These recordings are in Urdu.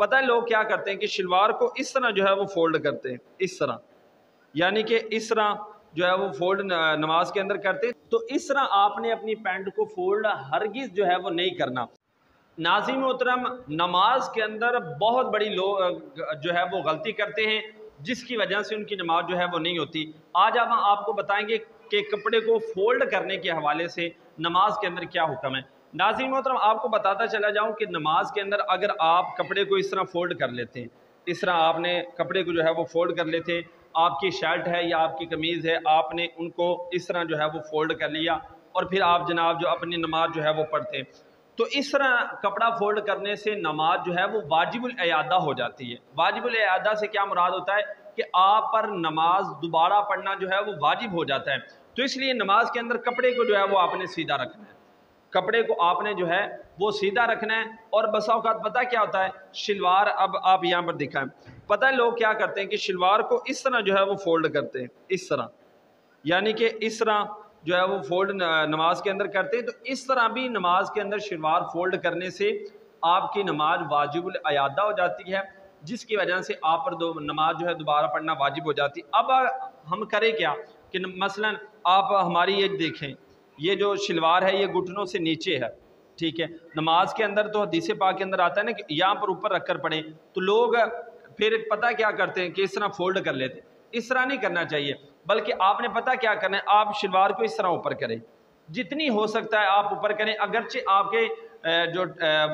پتہ ہے لوگ کیا کرتے ہیں کہ شلوار کو اس طرح جو ہے وہ فولڈ کرتے ہیں، اس طرح، یعنی کہ اس طرح جو ہے وہ فولڈ نماز کے اندر کرتے ہیں۔ تو اس طرح آپ نے اپنی پینٹ کو فولڈ ہرگز جو ہے وہ نہیں کرنا۔ ناظرین محترم، نماز کے اندر بہت بڑی لوگ جو ہے وہ غلطی کرتے ہیں جس کی وجہ سے ان کی نماز جو ہے وہ نہیں ہوتی۔ آج ہم آپ کو بتائیں گے کہ کپڑے کو فولڈ کرنے کے حوالے سے نماز کے اندر کیا حکم ہے۔ ناظرین محترم، آپ کو بتاتا چلا جاؤں کہ نماز کے اندر اگر آپ کپڑے کو اس طرح فولڈ کر لیتے ہیں، اس طرح آپ نے کپڑے کو جو ہے وہ فولڈ کر لیتے ہیں، آپ کی شرٹ ہے یا آپ کی قمیض ہے، آپ نے ان کو اس طرح جو ہے وہ فولڈ کر لیا اور پھر آپ جناب جو اپنی نماز جو ہے وہ پڑھتے ہیں، تو اس طرح کپڑا فولڈ کرنے سے نماز جو ہے وہ واجب الاعادہ ہو جاتی ہے۔ واجب الاعادہ سے کیا مراد ہوتا ہے کہ آپ پر نماز دوبارہ پڑھنا جو ہے وہ واجب ہو جاتا ہے۔ تو اس لیے نماز کے اندر کپڑے کو جو ہے وہ آپ نے سیدھا رکھنا ہے، کپڑے کو آپ نے جو ہے وہ سیدھا رکھنا ہے۔ اور بسا اوقات پتہ کیا ہوتا ہے، شلوار اب آپ یہاں پر دکھائیں، پتہ ہے لوگ کیا کرتے ہیں کہ شلوار کو اس طرح جو ہے وہ فولڈ کرتے ہیں، اس طرح، یعنی کہ اس طرح جو ہے وہ فولڈ نماز کے اندر کرتے ہیں۔ تو اس طرح بھی نماز کے اندر شلوار فولڈ کرنے سے آپ کی نماز واجب الاعادہ ہو جاتی ہے، جس کی وجہ سے آپ پر نماز جو ہے دوبارہ پڑھنا واجب ہو جاتی ہے۔ اب ہم کریں کیا کہ مثلا آپ ہماری یہ دیکھیں، یہ جو شلوار ہے یہ گھٹنوں سے نیچے ہے، ٹھیک ہے۔ نماز کے اندر تو حدیث پاک کے اندر آتا ہے نا کہ یہاں پر اوپر رکھ کر پڑھیں، تو لوگ پھر پتہ کیا کرتے ہیں کہ اس طرح فولڈ کر لیتے ہیں۔ اس طرح نہیں کرنا چاہیے، بلکہ آپ نے پتہ کیا کرنا ہے، آپ شلوار کو اس طرح اوپر کریں، جتنی ہو سکتا ہے آپ اوپر کریں۔ اگرچہ آپ کے جو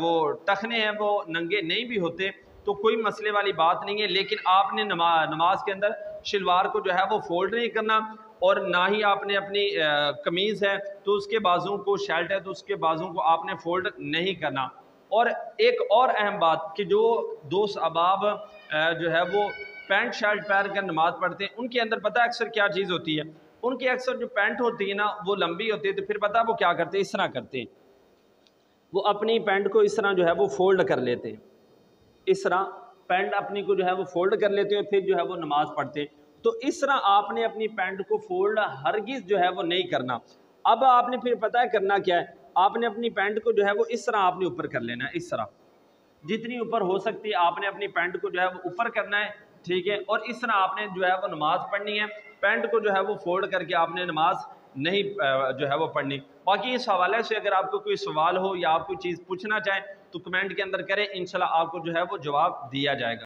وہ ٹخنے ہیں وہ ننگے نہیں بھی ہوتے تو کوئی مسئلے والی بات نہیں ہے، لیکن آپ نے نماز کے اندر شلوار کو جو ہے وہ فولڈ نہیں کرنا، اور نہ ہی آپ نے اپنی قمیض ہے تو اس کے بازوں کو، شرٹ ہے تو اس کے بازوں کو آپ نے فولڈ نہیں کرنا۔ اور ایک اور اہم بات کہ جو دوست احباب جو ہے وہ پینٹ شرٹ پہن کر نماز پڑھتے ہیں، ان کے اندر پتہ اکثر کیا چیز ہوتی ہے، ان کی اکثر جو پینٹ ہوتی ہے نا وہ لمبی ہوتی ہے، تو پھر پتہ وہ کیا کرتے ہیں، اس طرح کرتے ہیں، وہ اپنی پینٹ کو اس طرح جو ہے وہ فولڈ کر لیتے ہیں، اس طرح پینٹ اپنی کو جو ہے وہ فولڈ کر لیتے ہیں، پھر جو ہے وہ نماز پڑھتے ہیں۔ تو اس طرح آپ نے اپنی پینٹ کو فولڈ ہرگز جو ہے وہ نہیں کرنا۔ اب آپ نے پھر پتہ ہے کرنا کیا ہے، آپ نے اپنی پینٹ کو جو ہے وہ اس طرح آپ نے اوپر کر لینا ہے، اس طرح جتنی اوپر ہو سکتی ہے آپ نے اپنی پینٹ کو جو ہے وہ اوپر کرنا ہے، ٹھیک ہے۔ اور اس طرح آپ نے جو ہے وہ نماز پڑھنی ہے، پینٹ کو جو ہے وہ فولڈ کر کے آپ نے نماز نہیں جو ہے وہ پڑھنی۔ باقی اس حوالے سے اگر آپ کو کوئی سوال ہو یا آپ کوئی چیز پوچھنا چاہیں تو کمنٹ کے اندر کریں، انشاءاللہ آپ کو جو ہے وہ جواب دیا جائے گا۔